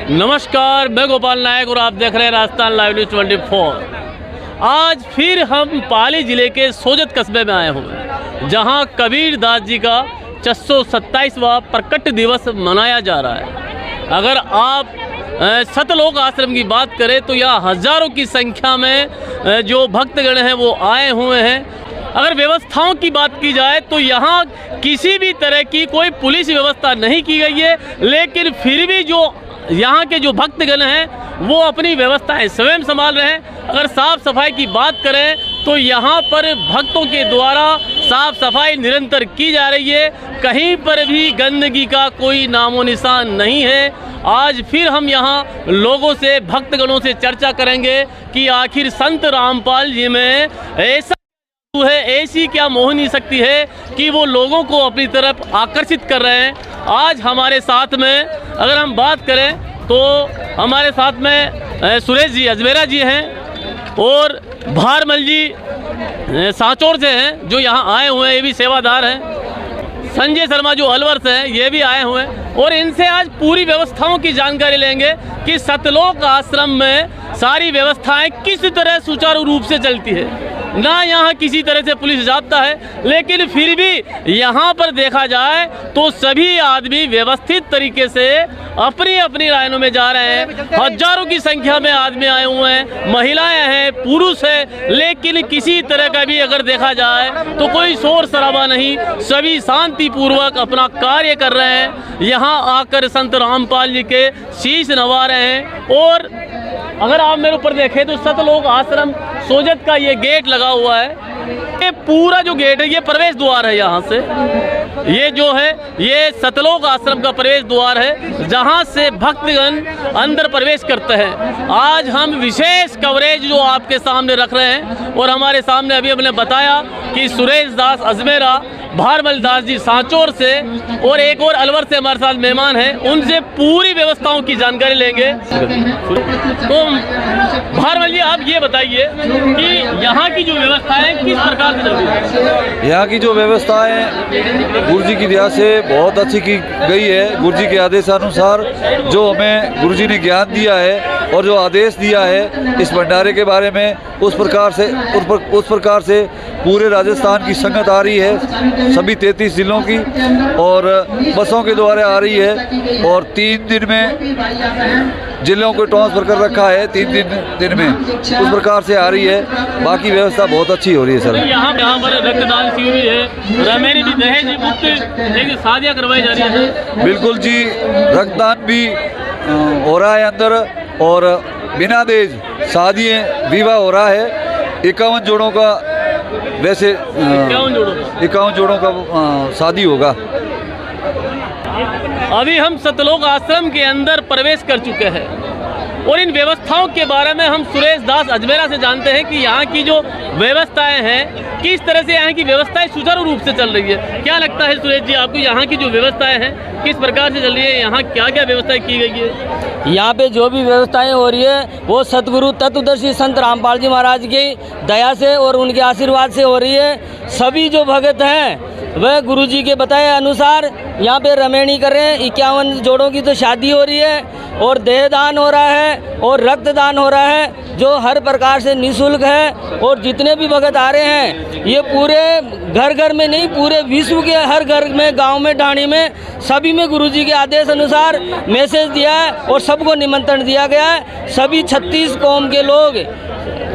नमस्कार, मैं गोपाल नायक और आप देख रहे हैं राजस्थान लाइव न्यूज़ 24। आज फिर हम पाली ज़िले के सोजत कस्बे में आए हुए हैं, जहां कबीर दास जी का 627वां प्रकट दिवस मनाया जा रहा है। अगर आप सतलोक आश्रम की बात करें तो यहाँ हज़ारों की संख्या में जो भक्तगण हैं वो आए हुए हैं। अगर व्यवस्थाओं की बात की जाए तो यहाँ किसी भी तरह की कोई पुलिस व्यवस्था नहीं की गई है, लेकिन फिर भी जो यहाँ के जो भक्तगण हैं वो अपनी व्यवस्थाएं स्वयं संभाल रहे हैं। अगर साफ़ सफाई की बात करें तो यहाँ पर भक्तों के द्वारा साफ़ सफाई निरंतर की जा रही है, कहीं पर भी गंदगी का कोई नामो निशान नहीं है। आज फिर हम यहाँ लोगों से, भक्तगणों से चर्चा करेंगे कि आखिर संत रामपाल जी में ऐसा है, ऐसी क्या मोहनी शक्ति है कि वो लोगों को अपनी तरफ आकर्षित कर रहे हैं। आज हमारे साथ में अगर हम बात करें तो हमारे साथ में सुरेश जी अजमेरा जी हैं और भारमल जी सांचौर से हैं जो यहाँ आए हुए हैं, ये भी सेवादार हैं। संजय शर्मा जो अलवर से हैं ये भी आए हुए हैं और इनसे आज पूरी व्यवस्थाओं की जानकारी लेंगे कि सतलोक आश्रम में सारी व्यवस्थाएं किस तरह सुचारू रूप से चलती है। ना यहाँ किसी तरह से पुलिस जाब्ता है, लेकिन फिर भी यहाँ पर देखा जाए तो सभी आदमी व्यवस्थित तरीके से अपनी अपनी लाइनों में जा रहे हैं। हजारों की संख्या में आदमी आए हुए हैं, महिलाएं हैं, पुरुष हैं, लेकिन किसी तरह का भी अगर देखा जाए तो कोई शोर शराबा नहीं, सभी शांतिपूर्वक अपना कार्य कर रहे हैं। यहाँ आकर संत रामपाल जी के शीश नवा रहे हैं। और अगर आप मेरे ऊपर देखें तो सतलोक आश्रम सोजत का ये गेट लगा हुआ है, ये पूरा जो गेट है ये प्रवेश द्वार है। यहाँ से ये जो है ये सतलोक आश्रम का प्रवेश द्वार है, जहाँ से भक्तगण अंदर प्रवेश करते हैं। आज हम विशेष कवरेज जो आपके सामने रख रहे हैं और हमारे सामने अभी हमने बताया कि सुरेश दास अजमेरा, भारमल दास जी सांचौर से और एक और अलवर से हमारे साथ मेहमान हैं, उनसे पूरी व्यवस्थाओं की जानकारी लेंगे। तो भारमल जी आप ये बताइए कि यहाँ की जो व्यवस्था है किस प्रकार से चल रही है? यहाँ की जो व्यवस्था है गुरु जी की दया से बहुत अच्छी की गई है। गुरु जी के आदेशानुसार जो हमें गुरु जी ने ज्ञान दिया है और जो आदेश दिया है इस भंडारे के बारे में, उस प्रकार से पूरे राजस्थान की संगत आ रही है, सभी 33 जिलों की, और बसों के द्वारा आ रही है। और 3 दिन में जिलों को ट्रांसफर कर रखा है, 3 दिन में उस प्रकार से आ रही है। बाकी व्यवस्था बहुत अच्छी हो रही है सर। यहाँ पर रक्तदान शिविर भी है, मेरी भी दहेज मुक्त शादियाँ करवाई जा रही है। बिल्कुल जी, रक्तदान भी हो रहा है अंदर और बिना दहेज शादियाँ विवाह हो रहा है। 51 जोड़ों का, वैसे 51 जोड़ों का शादी होगा। अभी हम सतलोक आश्रम के अंदर प्रवेश कर चुके हैं और इन व्यवस्थाओं के बारे में हम सुरेश दास अजमेरा से जानते हैं कि यहाँ की जो व्यवस्थाएं हैं किस तरह से यहाँ की व्यवस्थाएं सुचारू रूप से चल रही है। क्या लगता है सुरेश जी आपको, यहाँ की जो व्यवस्थाएं हैं किस प्रकार से चल रही है, यहाँ क्या क्या व्यवस्थाएं की गई है? यहाँ पे जो भी व्यवस्थाएं हो रही है वो सतगुरु तत्वदर्शी संत रामपाल जी महाराज की दया से और उनके आशीर्वाद से हो रही है। सभी जो भगत हैं वह गुरु जी के बताए अनुसार यहाँ पे रमेणी कर रहे हैं। 51 जोड़ों की तो शादी हो रही है और देहदान हो रहा है और रक्तदान हो रहा है, जो हर प्रकार से निःशुल्क है। और जितने भी भगत आ रहे हैं ये पूरे घर घर में नहीं, पूरे विश्व के हर घर में, गांव में, ढाणी में, सभी में गुरु जी के आदेश अनुसार मैसेज दिया है और सबको निमंत्रण दिया गया है। सभी 36 कौम के लोग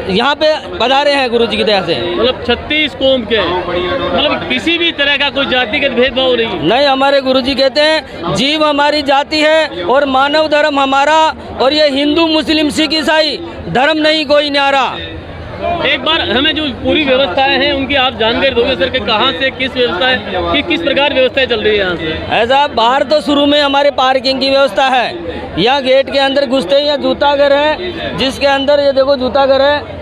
यहाँ पे पधारे हैं गुरु जी की दया से। मतलब 36 कौम के, मतलब किसी भी तरह का कोई जातिगत भेदभाव नहीं? हमारे गुरु जी कहते हैं जीव हमारी जाति है और मानव धर्म हमारा, और ये हिंदू मुस्लिम सिख ईसाई धर्म नहीं कोई न्यारा। एक बार हमें जो पूरी व्यवस्थाएं हैं उनकी आप जानकारी दोगे सर कि कहाँ से किस व्यवस्था कि किस प्रकार व्यवस्थाएं चल रही है यहाँ से? ऐसा बाहर तो शुरू में हमारे पार्किंग की व्यवस्था है। यहाँ गेट के अंदर घुसते ही यहाँ जूता घर है, जिसके अंदर ये देखो जूता घर है,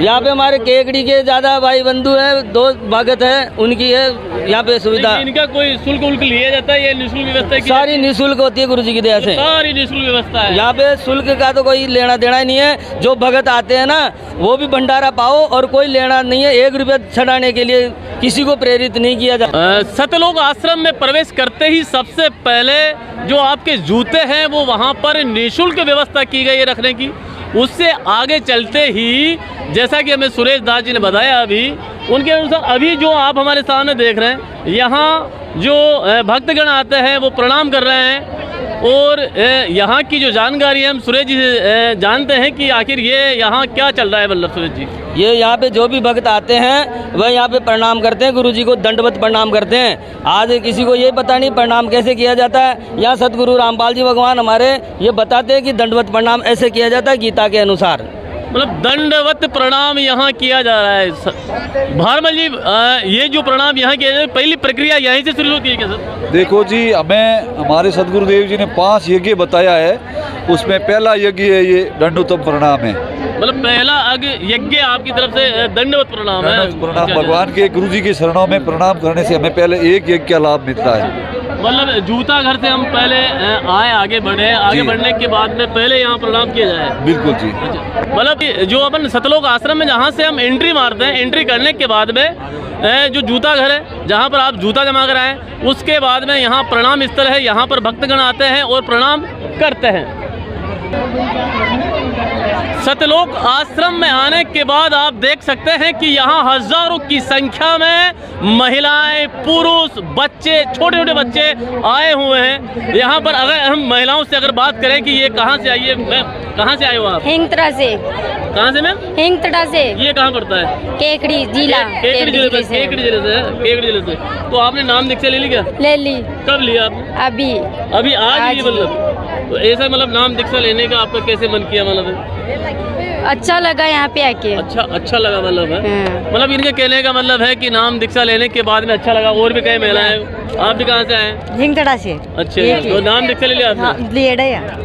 यहाँ पे हमारे केकड़ी के ज्यादा भाई बंधु हैं, 2 भगत हैं, उनकी है यहाँ पे सुविधा। इनका कोई शुल्क उल्क लिया जाता है? ये निःशुल्क व्यवस्था है? सारी निःशुल्क होती है गुरु जी की दया से, सारी निःशुल्क व्यवस्था है। यहाँ पे शुल्क का तो कोई लेना देना ही नहीं है। जो भगत आते हैं ना वो भी भंडारा पाओ और कोई लेना नहीं है। 1 रुपया छड़ाने के लिए किसी को प्रेरित नहीं किया जाता। सतलोक आश्रम में प्रवेश करते ही सबसे पहले जो आपके जूते हैं वो वहाँ पर निःशुल्क व्यवस्था की गई है रखने की। उससे आगे चलते ही जैसा कि हमें सुरेश दास जी ने बताया अभी, उनके अनुसार अभी जो आप हमारे सामने देख रहे हैं, यहाँ जो भक्तगण आते हैं वो प्रणाम कर रहे हैं। और यहाँ की जो जानकारी है हम सुरेश जी से जानते हैं कि आखिर ये यहाँ क्या चल रहा है। वल्लभ सुरेश जी, ये यहाँ पे जो भी भक्त आते हैं वह यहाँ पे प्रणाम करते हैं, गुरु जी को दंडवत प्रणाम करते हैं। आज किसी को ये पता नहीं प्रणाम कैसे किया जाता है। यहाँ सतगुरु रामपाल जी भगवान हमारे ये बताते हैं कि दंडवत प्रणाम ऐसे किया जाता है गीता के अनुसार। मतलब दंडवत प्रणाम यहाँ किया जा रहा है। भारमल जी, ये जो प्रणाम यहाँ किया जाए, पहली प्रक्रिया यहीं से शुरू होती है क्या सर? देखो जी, हमें हमारे सदगुरुदेव जी ने 5 यज्ञ बताया है। उसमें पहला यज्ञ है ये दंडोत्तम प्रणाम है। मतलब पहला यज्ञ आपकी तरफ से दंडवत प्रणाम है। प्रणाम भगवान के गुरु जी की शरणों में प्रणाम करने से हमें पहले एक यज्ञ का लाभ मिलता है। मतलब जूता घर से हम पहले आए, आगे बढ़े, आगे बढ़ने के बाद में पहले यहाँ प्रणाम किया जाए। बिल्कुल जी। मतलब जो अपन सतलोक आश्रम में जहाँ से हम एंट्री मारते हैं, एंट्री करने के बाद में जो जूता घर है जहाँ पर आप जूता जमा कराएं, उसके बाद में यहाँ प्रणाम स्थल है। यहाँ पर भक्तगण आते हैं और प्रणाम करते हैं। सतलोक आश्रम में आने के बाद आप देख सकते हैं कि यहाँ हजारों की संख्या में महिलाएं, पुरुष, बच्चे, छोटे छोटे बच्चे आए हुए हैं। यहाँ पर अगर हम महिलाओं से अगर बात करें कि ये कहाँ से आई है, मैम कहाँ से आए हो आप? हिंगतड़ा से। कहाँ से मैम? हिंगतड़ा से। ये कहाँ पड़ता है? केकड़ी जिला। केकड़ी जिले से। केकड़ी जिले से, केकड़ी जिले से। तो आपने नाम दीक्षा ले ली क्या? ले ली। कब लिया आपने? अभी अभी आज ही मतलब? तो ऐसा मतलब नाम दीक्षा लेने का आपका कैसे मन किया? मतलब अच्छा लगा यहाँ पे आके। अच्छा लगा मतलब है। मतलब इनके कहने का मतलब है कि नाम दीक्षा लेने के बाद में अच्छा लगा। और भी कई महिलाएं। आप भी कहाँ से आए? हिंगतड़ा से। अच्छा, तो नाम दीक्षा ले लिया आपने?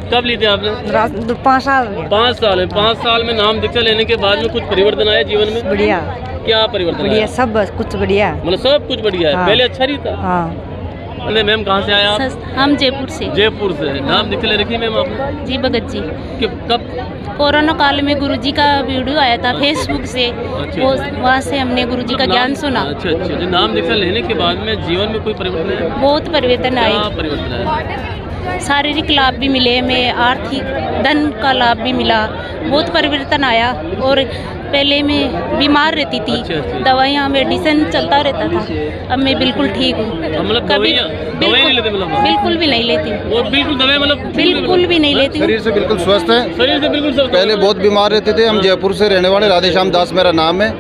कब ली थी आपने? 5 साल। 5 साल है। 5 साल में नाम दीक्षा लेने के बाद में कुछ परिवर्तन आया जीवन में? बढ़िया। क्या परिवर्तन? बढ़िया, सब कुछ बढ़िया। मतलब सब कुछ बढ़िया है। पहले अच्छा नहीं था? हाँ। मैम कहाँ से आए आप? हम जयपुर से। जयपुर से। नाम दीक्षा ले रखी मैम आपने? जी भगत जी। कब? कोरोना काल में गुरुजी का वीडियो आया था फेसबुक से। अच्छा। वो वहाँ से हमने गुरुजी का ज्ञान सुना। अच्छा। जो नाम दीक्षा लेने के बाद में जीवन में कोई परिवर्तन है? बहुत परिवर्तन आए। क्या परिवर्तन है? शारीरिक लाभ भी मिले हमें, आर्थिक धन का लाभ भी मिला। बहुत परिवर्तन आया। और पहले मैं बीमार रहती थी। अच्छा। दवाइयाँ, मेडिसिन चलता रहता था। अब मैं बिल्कुल ठीक हूँ। मतलब दवाई नहीं लेते? मतलब बिल्कुल भी नहीं लेती। और बिल्कुल दवाई मतलब बिल्कुल भी नहीं लेती। शरीर से बिल्कुल स्वस्थ है। शरीर से बिल्कुल स्वस्थ। पहले बहुत बीमार रहते थे। हम जयपुर से रहने वाले, राधेश्याम दास मेरा नाम है।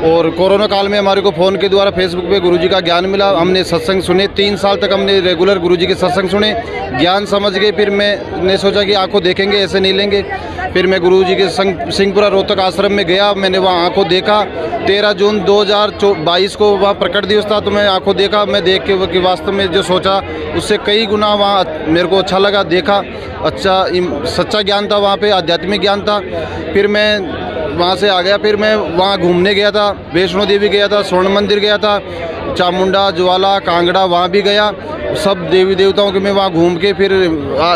और कोरोना काल में हमारे को फ़ोन के द्वारा फेसबुक पे गुरुजी का ज्ञान मिला। हमने सत्संग सुने। 3 साल तक हमने रेगुलर गुरुजी के सत्संग सुने, ज्ञान समझ गए। फिर मैंने सोचा कि आंखों देखेंगे, ऐसे नहीं लेंगे। फिर मैं गुरुजी के सिंहपुरा रोहतक आश्रम में गया। मैंने वहाँ आंखों देखा। 13 जून 2022 को वहाँ प्रकट दिवस था, तो मैं आंखों देखा। मैं देख के वास्तव में जो सोचा उससे कई गुना वहाँ मेरे को अच्छा लगा। देखा, अच्छा सच्चा ज्ञान था वहाँ पे, आध्यात्मिक ज्ञान था। फिर मैं वहाँ से आ गया। फिर मैं वहाँ घूमने गया था, वैष्णो देवी गया था, स्वर्ण मंदिर गया था, चामुंडा, ज्वाला, कांगड़ा वहाँ भी गया। सब देवी देवताओं के मैं वहाँ घूम के फिर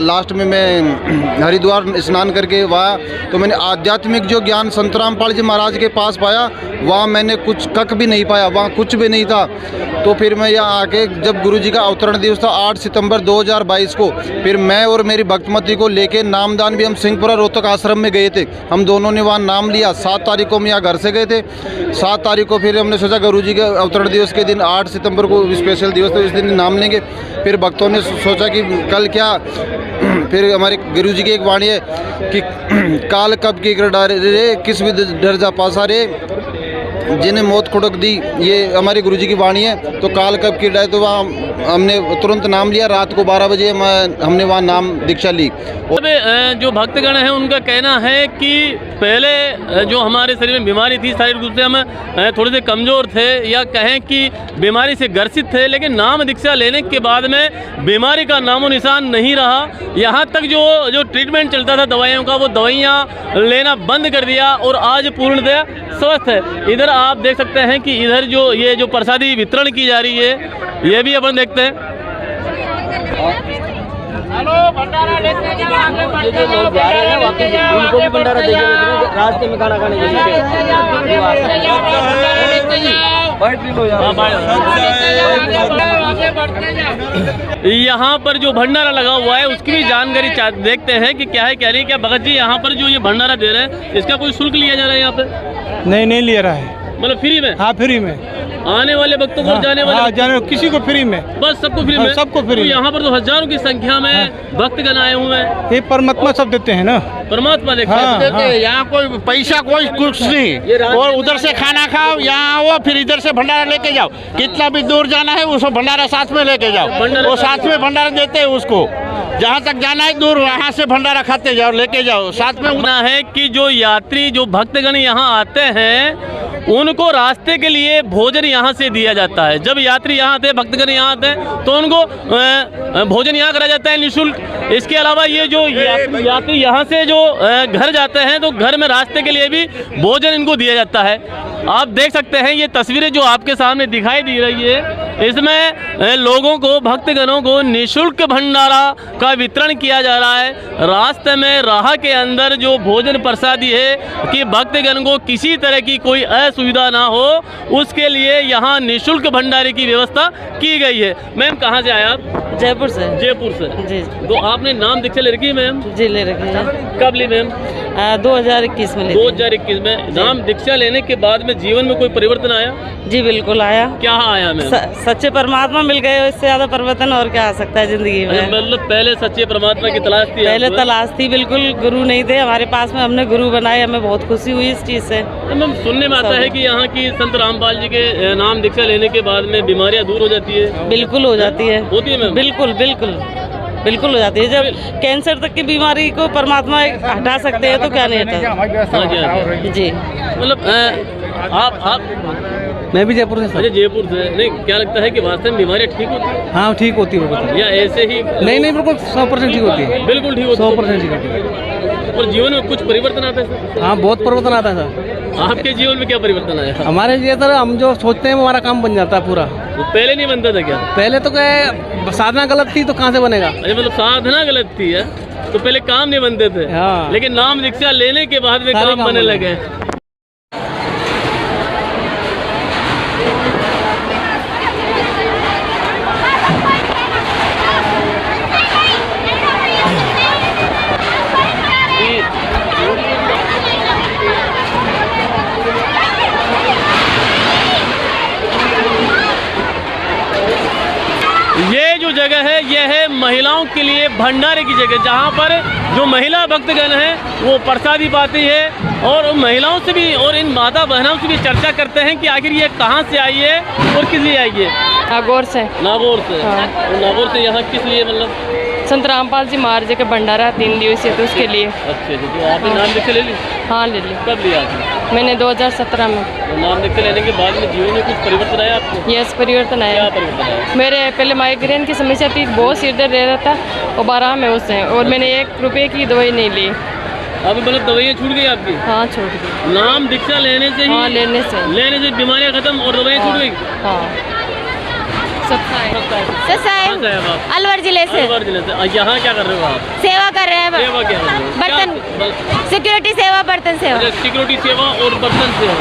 लास्ट में मैं हरिद्वार स्नान करके वहाँ, तो मैंने आध्यात्मिक जो ज्ञान संत रामपाल जी महाराज के पास पाया, वहाँ मैंने कुछ कख भी नहीं पाया, वहाँ कुछ भी नहीं था। तो फिर मैं यहाँ आके, जब गुरुजी का अवतरण दिवस था 8 सितंबर 2022 को, फिर मैं और मेरी भक्तमती को लेके नामदान भी हम सिंहपुरा रोहतक आश्रम में गए थे। हम दोनों ने वहाँ नाम लिया। 7 तारीख को हम यहाँ घर से गए थे। 7 तारीख को फिर हमने सोचा गुरुजी के अवतरण दिवस के दिन 8 सितंबर को स्पेशल दिवस था, इस दिन नाम लेंगे। फिर भक्तों ने सोचा कि कल क्या, फिर हमारे गुरुजी की एक वाणी है कि काल कब की डर रे, किस भी डर जा पासा रे, जिन्हें मौत खुड़क दी। ये हमारी गुरुजी की वाणी है। तो काल कब की डर, तो वहाँ हमने तुरंत नाम लिया। रात को 12 बजे हमने वहाँ नाम दीक्षा ली। जो भक्तगण हैं उनका कहना है कि पहले जो हमारे शरीर में बीमारी थी, शारीरिक रूप से हम थोड़े से कमज़ोर थे या कहें कि बीमारी से ग्रसित थे, लेकिन नाम दीक्षा लेने के बाद में बीमारी का नामो निशान नहीं रहा। यहाँ तक जो ट्रीटमेंट चलता था दवाइयों का, वो दवाइयाँ लेना बंद कर दिया और आज पूर्णतः स्वस्थ है। इधर आप देख सकते हैं कि इधर ये जो प्रसादी वितरण की जा रही है, ये भी अपन देखते हैं। हेलो भंडारा लेते जाओ, आगे बढ़ते जाओ, उनको भी भंडारा देंगे रास्ते में खाना खाने के लिए। यहाँ पर जो भंडारा लगा हुआ है उसकी भी जानकारी देखते हैं कि क्या है क्या नहीं। क्या भगत जी यहाँ पर जो ये भंडारा दे रहे हैं, इसका कोई शुल्क लिया जा रहा है यहाँ पे? नहीं लिया रहा है, मतलब फ्री में? हाँ फ्री में। आने वाले भक्तों को, जाने वाले जाने किसी को फ्री में, बस सबको फ्री में, सबको फ्री। तो यहाँ पर तो हजारों की संख्या में भक्तगण आए हुए हैं। ये परमात्मा सब देते हैं ना, परमात्मा देते हैं। यहाँ कोई पैसा कोई कुछ नहीं, और उधर से खाना खाओ, यहाँ आओ, फिर इधर से भंडारा लेके जाओ। कितना भी दूर जाना है उसको भंडारा साथ में लेके जाओ, वो साथ में भंडारा देते हैं उसको। जहाँ तक जाना है दूर, वहाँ से भंडारा खाते जाओ, लेके जाओ साथ में। होना है कि जो यात्री, जो भक्तगण यहाँ आते हैं, उनको रास्ते के लिए भोजन यहाँ से दिया जाता है। जब यात्री यहाँ आते हैं, भक्तगण यहाँ आते हैं, तो उनको भोजन यहाँ करा जाता है निःशुल्क। इसके अलावा ये जो यात्री यहाँ से जो घर जाते हैं, तो घर में रास्ते के लिए भी भोजन इनको दिया जाता है। आप देख सकते हैं ये तस्वीरें जो आपके सामने दिखाई दे रही है, इसमें लोगों को, भक्तगणों को निःशुल्क भंडारा का वितरण किया जा रहा है। रास्ते में राह के अंदर जो भोजन प्रसादी है कि भक्तगण को किसी तरह की कोई असुविधा ना हो, उसके लिए यहाँ निःशुल्क भंडारे की व्यवस्था की गई है। मैम कहाँ से आए आप? जयपुर से। जयपुर से जी। तो आपने नाम दीक्षा ले रखी है मैम? जी ले रखी है। कब ली मैम? 2021 में ली। 2021 में। नाम दीक्षा लेने के बाद में जीवन में कोई परिवर्तन आया? जी बिल्कुल आया। क्या आया मैम? सच्चे परमात्मा मिल गए, इससे ज्यादा परिवर्तन और क्या आ सकता है जिंदगी में। मतलब पहले सच्चे परमात्मा की तलाश थी? पहले तलाश थी, बिल्कुल गुरु नहीं थे हमारे पास में, हमने गुरु बनाए, हमें बहुत खुशी हुई इस चीज से। मैम सुनने में आता है कि यहाँ की संत रामपाल जी के नाम दीक्षा लेने के बाद में बीमारियाँ दूर हो जाती है? बिल्कुल हो जाती है। होती है मैम? बिल्कुल बिल्कुल हो जाती है। जब कैंसर तक की बीमारी को परमात्मा हटा सकते हैं, तो क्या नहीं हटा। जी मतलब आप मैं भी जयपुर से। अच्छा जयपुर से। नहीं, क्या लगता है कि वास्तव में बीमारियाँ ठीक होती है? हाँ ठीक होती है, या ऐसे ही? नहीं बिल्कुल 100% ठीक होती है। बिल्कुल ठीक होती है, 100% ठीक होती है। और जीवन में कुछ परिवर्तन आता है? हाँ बहुत परिवर्तन आता है सर। आपके जीवन में क्या परिवर्तन आया? हमारे लिए सर, हम जो सोचते हैं हमारा काम बन जाता है पूरा। वो पहले नहीं बनता था क्या? पहले तो क्या साधना गलत थी, तो कहाँ से बनेगा? अरे मतलब साधना गलत थी है, तो पहले काम नहीं बनते थे। हाँ। लेकिन नाम दीक्षा लेने के बाद में काम बनने लगे। ये जो जगह है, यह है महिलाओं के लिए भंडारे की जगह, जहाँ पर जो महिला भक्तगण हैं वो प्रसादी पाती है। और महिलाओं से भी और इन माता बहनों से भी चर्चा करते हैं कि आखिर ये कहाँ से आई है और किस लिए आई है। नागौर से। नागौर से? हाँ। और नागौर से यहाँ किस लिए? मतलब संत रामपाल जी महाराज का भंडारा 3 दिवसीय, तो उसके लिए। अच्छा, तो आपने नाम दीक्षा ले ली? हाँ ले ली। कब लिया आपने? मैंने 2017 में। तो नाम दीक्षा लेने के बाद में जीवन में कुछ परिवर्तन आया आपको? यस, परिवर्तन आया। क्या परिवर्तन आया? मेरे पहले माइग्रेन की समस्या थी, बहुत सिर दर्द रह रहा था, और 12 में उससे, और मैंने 1 रुपये की दवाई नहीं ली। अब मतलब दवाइयाँ छूट गई आपकी? हाँ छूट गई। नाम दीक्षा लेने से ही? हाँ लेने से बीमारियाँ खत्म और दवाइयाँ छूट गई? हाँ। अलवर जिले से। अलवर जिले से। यहाँ क्या कर रहे हो आप? सेवा कर रहे हैं। सेवा क्या कर रहे हो? बर्तन सिक्योरिटी सेवा, बर्तन सेवा। सिक्योरिटी सेवा और बर्तन सेवा।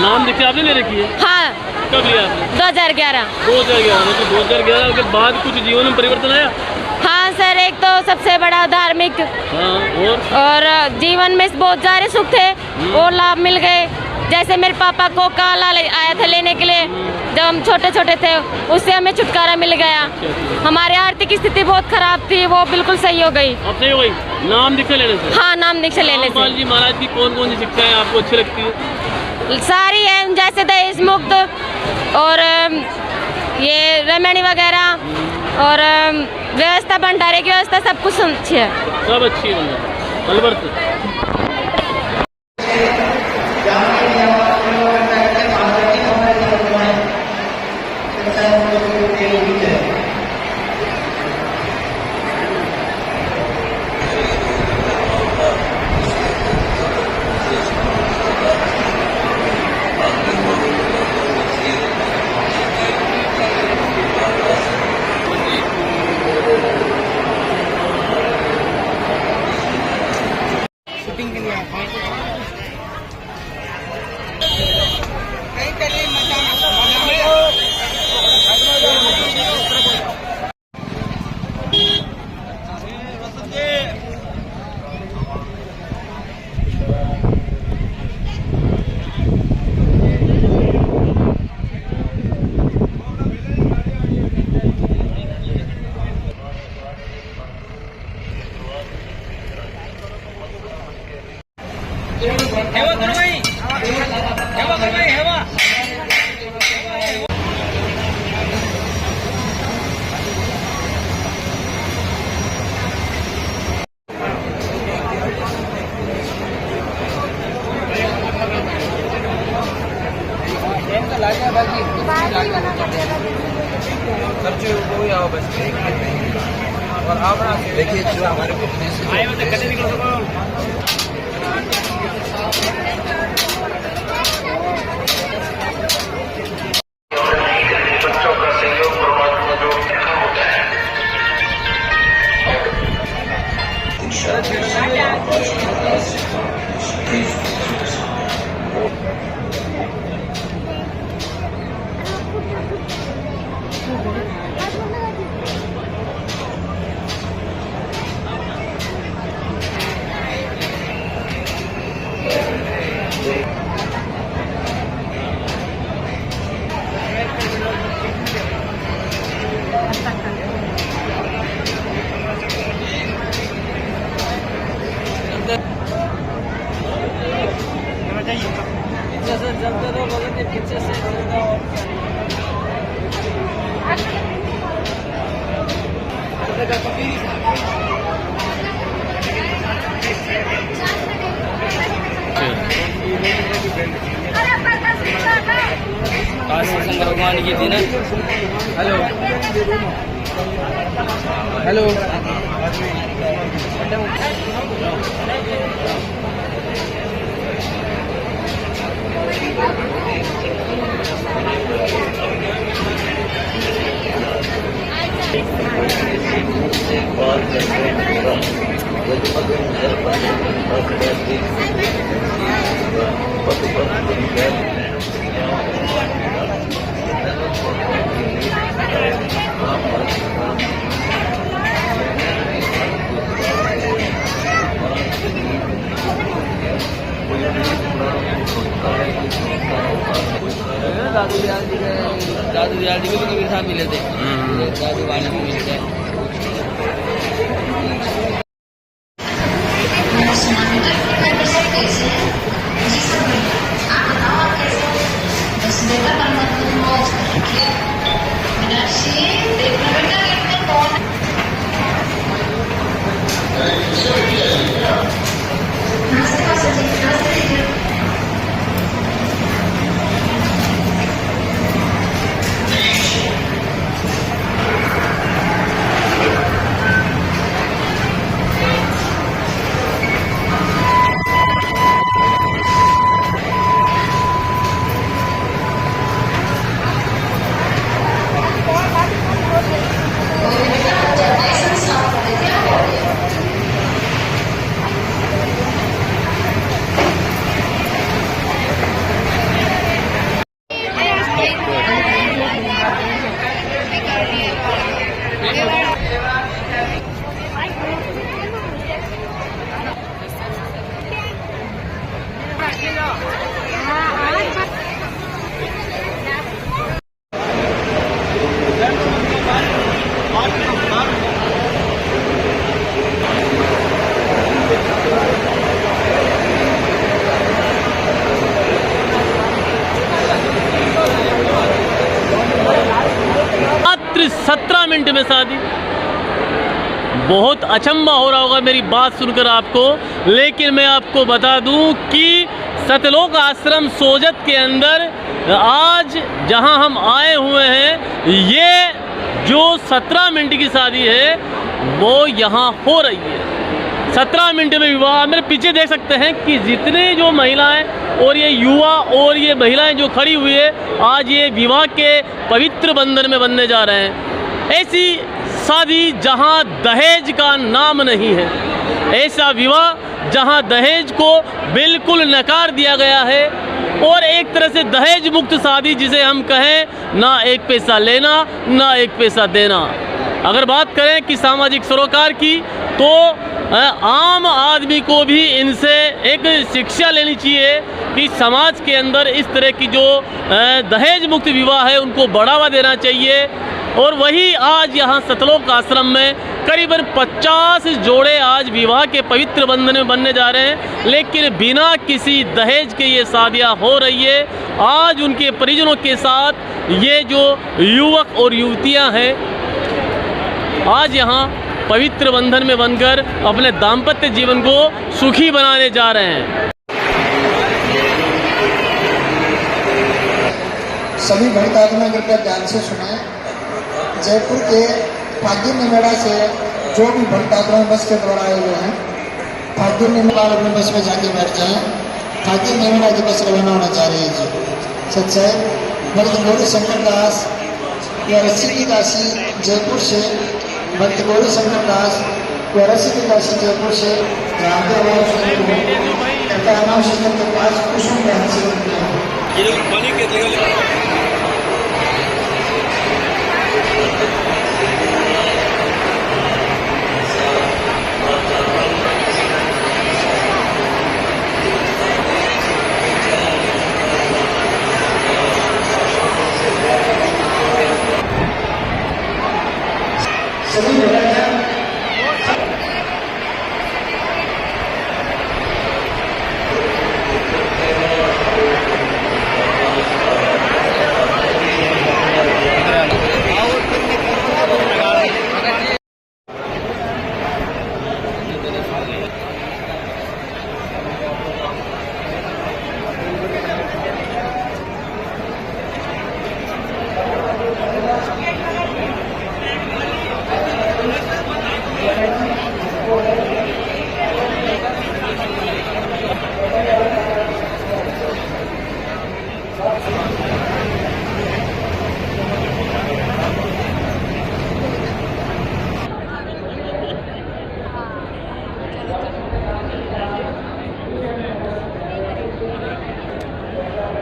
नाम दीक्षा आपने ले रखी है? हाँ। कब लिया आपने? 2011। 2011। तो 2011 के बाद कुछ जीवन में परिवर्तन आया? हाँ सर, एक तो सबसे बड़ा धार्मिक, हाँ, और जीवन में बहुत सारे सुख थे, वो लाभ मिल गए। जैसे मेरे पापा को काला आया था लेने के लिए, जब हम छोटे छोटे थे, उससे हमें छुटकारा मिल गया। हमारी आर्थिक स्थिति बहुत खराब थी, वो बिल्कुल सही हो गई। अब सही हो गई नाम दीक्षा लेने से? हाँ, नाम दीक्षा लेने से। रामपाल जी महाराज की कौन कौन सी शिक्षाएं आपको अच्छी लगती है? सारी है, जैसे दहेज मुक्त और ये रमणी वगैरह, और व्यवस्था, भंडारे की व्यवस्था, सब कुछ अच्छी है। सब अच्छी है। अलवर से देखिए जो हमारे बच्चों का सहयोग परमात्मा जो लिखा होता है। भगवान की थी ना। हेलो हेलो दादू दयाल जी को भी कभी साथ मिले थे, दादू वाले भी मिलते हैं। मात्र 17 मिनट में शादी। बहुत अचंभा हो रहा होगा मेरी बात सुनकर आपको, लेकिन मैं आपको बता दूं कि सतलोक आश्रम सोजत के अंदर आज जहां हम आए हुए हैं, ये जो 17 मिनट की शादी है वो यहाँ हो रही है। 17 मिनट में विवाह। मेरे पीछे देख सकते हैं कि जितने जो महिलाएं और ये युवा और ये महिलाएं जो खड़ी हुई है, आज ये विवाह के पवित्र बंधन में बनने जा रहे हैं। ऐसी शादी जहां दहेज का नाम नहीं है, ऐसा विवाह जहां दहेज को बिल्कुल नकार दिया गया है, और एक तरह से दहेज मुक्त शादी जिसे हम कहें, ना एक पैसा लेना ना एक पैसा देना। अगर बात करें कि सामाजिक सरोकार की, तो आम आदमी को भी इनसे एक शिक्षा लेनी चाहिए कि समाज के अंदर इस तरह की जो दहेज मुक्त विवाह है उनको बढ़ावा देना चाहिए। और वही आज यहाँ सतलोक आश्रम में करीबन 50 जोड़े आज विवाह के पवित्र बंधन में बनने जा रहे हैं, लेकिन बिना किसी दहेज के ये शादियाँ हो रही है। आज उनके परिजनों के साथ ये जो युवक और युवतियाँ हैं, आज यहाँ पवित्र बंधन में बनकर अपने दाम्पत्य जीवन को सुखी बनाने जा रहे हैं। सभी भक्त आत्मा कृपया ध्यान से सुने। जयपुर के भाग्य निमेड़ा से जो भी भक्त आग्रह बस के द्वारा आए हुए हैं, भाग्य निमेड़ा अपने बस में जाके बैठ जाए। भाग्य निमेड़ा की बस रवाना होना चाह रही है जी। सच्चाई भक्त गौरी शंकर दास या रस्सी की काशी जयपुर से, भक्त गौरी शंकर दास या रस्सी की काशी जयपुर से नाम सिस्टम के पास कुसुम ब्रांच से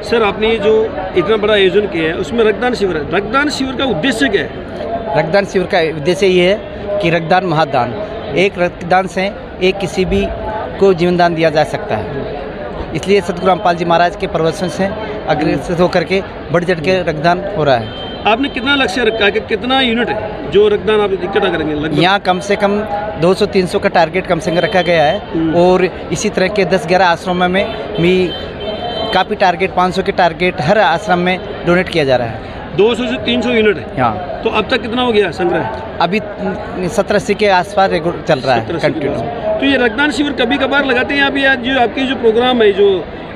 सर, आपने ये जो इतना बड़ा आयोजन किया है उसमें रक्तदान शिविर है। रक्तदान शिविर का उद्देश्य क्या है? रक्तदान शिविर का उद्देश्य ये है कि रक्तदान महादान, एक रक्तदान से एक किसी भी को जीवनदान दिया जा सकता है। इसलिए सतगुरु रामपाल जी महाराज के प्रवचन से अग्रसर होकर के बढ़ चढ़ के रक्तदान हो रहा है। आपने कितना लक्ष्य रखा है कि कितना यूनिट है जो रक्तदान आप इकट्ठा करेंगे? यहाँ कम से कम 200-300 का टारगेट कम से कम रखा गया है और इसी तरह के 10-11 आश्रमों में भी काफ़ी टारगेट 500 के टारगेट हर आश्रम में डोनेट किया जा रहा है। 200 से 300 यूनिट है। हाँ, तो अब तक कितना हो गया संग्रह? अभी 70-80 के आसपास चल रहा है कंटिन्यू। तो ये रक्तदान शिविर कभी कभार लगाते हैं आप, या जो आपके जो प्रोग्राम है जो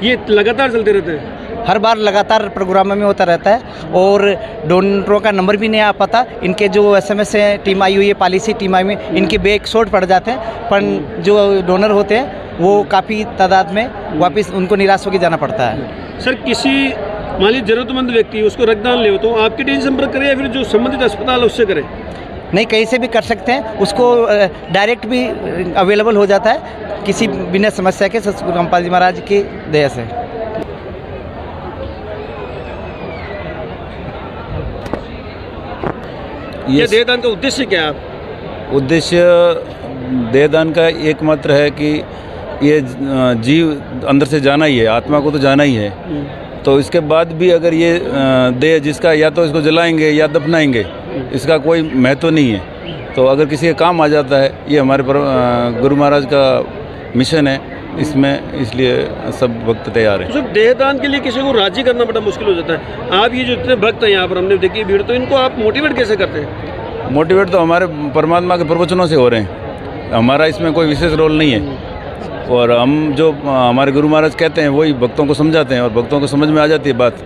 ये लगातार चलते रहते हैं? हर बार लगातार प्रोग्राम में होता रहता है और डोनरों का नंबर भी नहीं आ पाता। इनके जो SMS से टीम आई हुई है, पॉलिसी टीम आई हुई है, इनके बैग शॉर्ट पड़ जाते हैं, पर जो डोनर होते हैं वो काफ़ी तादाद में वापस उनको निराश होकर जाना पड़ता है। सर, किसी मान लीजिए जरूरतमंद व्यक्ति उसको रक्तदान ले तो आपकी टीम संपर्क करे या फिर जो संबंधित अस्पताल उससे करे? नहीं, कहीं से भी कर सकते हैं, उसको डायरेक्ट भी अवेलेबल हो जाता है किसी बिना समस्या के, सतगुरु रामपाल जी महाराज की दया से। ये देहदान का उद्देश्य क्या है? उद्देश्य देहदान का एकमात्र है कि ये जीव अंदर से जाना ही है, आत्मा को तो जाना ही है। तो इसके बाद भी अगर ये देह जिसका या तो इसको जलाएंगे या दफनाएंगे, इसका कोई महत्व नहीं है। तो अगर किसी के काम आ जाता है, ये हमारे गुरु महाराज का मिशन है इसमें, इसलिए सब भक्त तैयार हैं। तो देहदान के लिए किसी को राजी करना बड़ा मुश्किल हो जाता है। आप ये जो इतने भक्त हैं यहाँ पर हमने देखी भीड़, तो इनको आप मोटिवेट कैसे करते हैं? मोटिवेट तो हमारे परमात्मा के प्रवचनों से हो रहे हैं, हमारा इसमें कोई विशेष रोल नहीं है। और हम जो हमारे गुरु महाराज कहते हैं वही भक्तों को समझाते हैं और भक्तों को समझ में आ जाती है बात।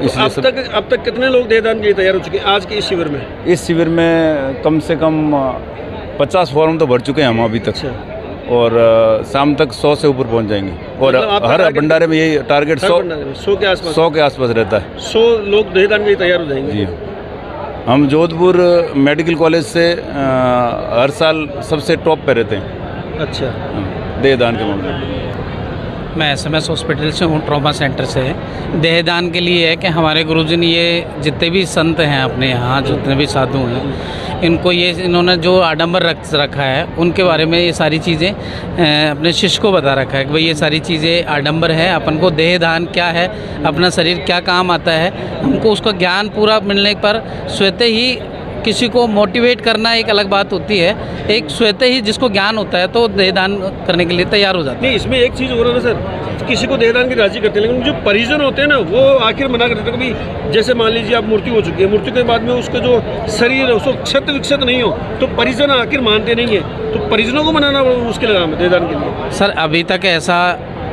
इसलिए अब तक कितने लोग देहदान के लिए तैयार हो चुके हैं आज के इस शिविर में? इस शिविर में कम से कम 50 फॉर्म तो भर चुके हैं हम अभी तक, और शाम तक 100 से ऊपर पहुंच जाएंगे। और मतलब हर भंडारे में यही टारगेट 100 के आसपास रहता है। 100 लोग देहदान के लिए तैयार हो जाएंगे। जी, हम जोधपुर मेडिकल कॉलेज से हर साल सबसे टॉप पे रहते हैं। अच्छा, देहदान के मामले में मैं SMS हॉस्पिटल से हूँ, ट्रॉमा सेंटर से। देहदान के लिए है कि हमारे गुरुजी ने ये जितने भी संत हैं अपने यहाँ, जितने भी साधु हैं, इनको ये इन्होंने जो आडंबर रखा है उनके बारे में ये सारी चीज़ें अपने शिष्य को बता रखा है कि भाई ये सारी चीज़ें आडंबर है। अपन को देहदान क्या है, अपना शरीर क्या काम आता है, हमको उसका ज्ञान पूरा मिलने पर स्वतः ही किसी को मोटिवेट करना एक अलग बात होती है। एक स्वतः ही जिसको ज्ञान होता है तो देहदान करने के लिए तैयार हो जाता है। नहीं, इसमें एक चीज़ हो रहा है ना सर, किसी को देहदान की राजी करते हैं, लेकिन जो परिजन होते हैं ना वो आखिर मना करते हैं। कभी जैसे मान लीजिए आप मृत्यु हो चुकी है, मृत्यु के बाद में उसका जो शरीर है उसको क्षत विक्षत नहीं हो तो परिजन आखिर मानते नहीं है, तो परिजनों को मनाना मुश्किल है देहदान के लिए। सर, अभी तक ऐसा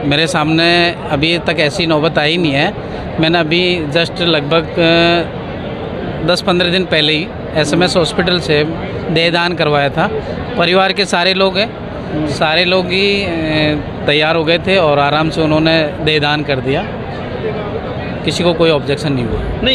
मेरे सामने अभी तक ऐसी नौबत आई नहीं है। मैंने अभी जस्ट लगभग 10-15 दिन पहले ही एसएमएस हॉस्पिटल से देहदान करवाया था। परिवार के सारे लोग हैं, सारे लोग ही तैयार हो गए थे और आराम से उन्होंने देहदान कर दिया, किसी को कोई ऑब्जेक्शन नहीं हुआ। नहीं